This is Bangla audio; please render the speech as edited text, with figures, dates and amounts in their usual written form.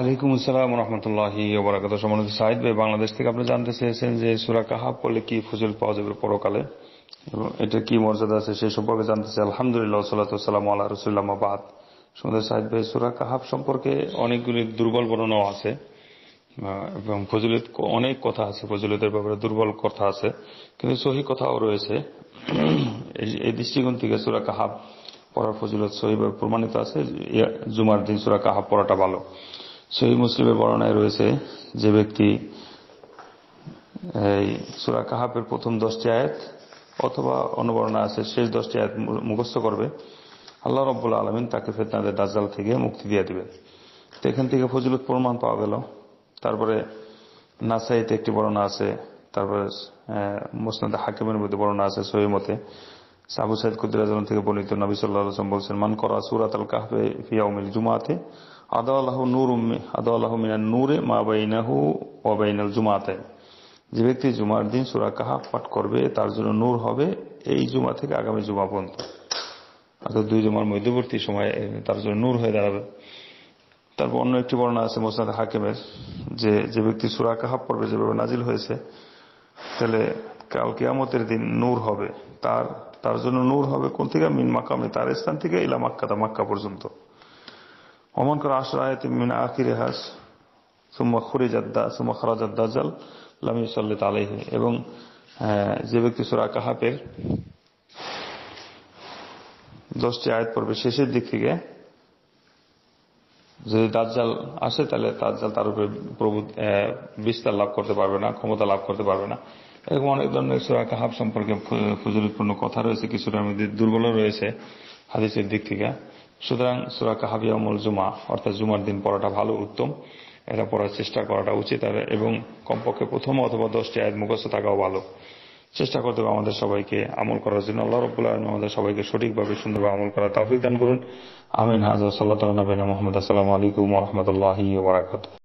ওয়ালাইকুম আসসালাম রহমতুল্লাহি ওয়া বারাকাতুহু। সম্মানিত সাহিদ ভাই, বাংলাদেশ থেকে আপনি জানতে চেয়েছেন যে সূরা কাহাফ পড়লে কি ফজিলত পাওয়া যাবে পরকালে এবং এটা কি মর্যাদা আছে সেই সম্পর্কে জানতে চাই। আলহামদুলিল্লাহ, সাল্লাতু ওয়াসসালামু আলা রাসূলিল্লাহ, আম্মা বাদ। সম্মানিত সাহিদ ভাই, সূরা কাহাফ সম্পর্কে অনেকগুলি দুর্বল বর্ণনাও আছে এবং ফজিলত অনেক কথা আছে, ফজিলতের ব্যাপারে দুর্বল কথা আছে, কিন্তু সহিহ কথাও রয়েছে। এই দৃষ্টিকোণ থেকে সূরা কাহাফ পড়ার ফজিলত সহিহভাবে প্রমাণিত আছে। জুমার দিন সূরা কাহাফ পড়াটা ভালো। সহিহ মুসলিমের বর্ণনায় রয়েছে যে ব্যক্তি এই সূরা কাহাফের প্রথম 10টি আয়াত অথবা অন্য বর্ণনা আছে শেষ 10টি আয়াত মুখস্থ করবে, আল্লাহ রাব্বুল আলামিন তাকে ফিতনাতে দাজ্জাল থেকে মুক্তি দিয়ে দিবেন। তো এখান থেকে ফজিলত প্রমাণ পাওয়া গেল। তারপরে নাসাইতে একটি বর্ণনা আছে, তারপরে মুসনাদ হাকিমের মধ্যে বর্ণনা আছে সহিহ মতে। আবু সাঈদ খুদরী রাদিয়াল্লাহু থেকে বর্ণিত, নবী সাল্লাল্লাহু আলাইহি ওয়াসাল্লাম বলেছেন, মান করা সূরাতুল কাহফি ফি ইয়াউমিল জুমআতি আদাল্লাহু মিনান নূরে মা বাইনাহু ওয়া বাইনাল জুমআতাইন। যে ব্যক্তি জুমার দিন সূরা কাহফ পাঠ করবে তার জন্য নূর হবে এই জুমা থেকে আগামী জুমা পর্যন্ত, অর্থাৎ দুই জুমার মধ্যবর্তী সময়ে তার জন্য নূর হয়ে দাঁড়াবে। তারপর অন্য একটি বর্ণনা আছে মুসনাদ হাকিমের, যে ব্যক্তি সূরা কাহফ পড়বে যেভাবে নাজিল হয়েছে, তাহলে কাল কিয়ামতের দিন নূর হবে তার জন্য নূর হবে কোন থেকে? মিন মাকামে, তার স্থান থেকে ইলা মাক্কা, মাক্কা পর্যন্ত। ওমান করা আশরা আয়াতিন মিন আখিরিহা সুম্মা খারাজাদ দাজ্জাল লাম ইউসাল্লিত আলাইহি। এবং যে ব্যক্তি সূরা কাহফের 10টি আয়াত পড়বে শেষের দিক থেকে, যদি দাজ্জাল আসে তাহলে দাজ্জাল তার উপরে বিস্তার লাভ করতে পারবে না, ক্ষমতা লাভ করতে পারবে না। এরকম অনেক ধরনের সূরা কাহফ সম্পর্কে ফজিলতপূর্ণ কথা রয়েছে, কিছুটা মধ্যে দুর্বল রয়েছে হাদিসের দিক থেকে। সুতরাং সূরা কাহফ ইয়াউমুল জুমা অর্থাৎ জুমার দিন পড়াটা ভালো, উত্তম। এটা পড়ার চেষ্টা করাটা উচিত, এবং কমপক্ষে প্রথম অথবা 10টি আয়াত মুখস্থ থাকাও ভালো। চেষ্টা করতে হবে আমাদের সবাইকে আমল করার জন্য। আল্লাহ রাব্বুল আলামিন আমাদের সবাইকে সঠিকভাবে সুন্দরভাবে আমল করার তৌফিক দান করুন। আমিন। হাযা সাল্লাল্লাহু আলা নবিয়িনা মুহাম্মদ। আসসালামু আলাইকুম ওয়া রাহমাতুল্লাহি ওয়া বারাকাতুহু।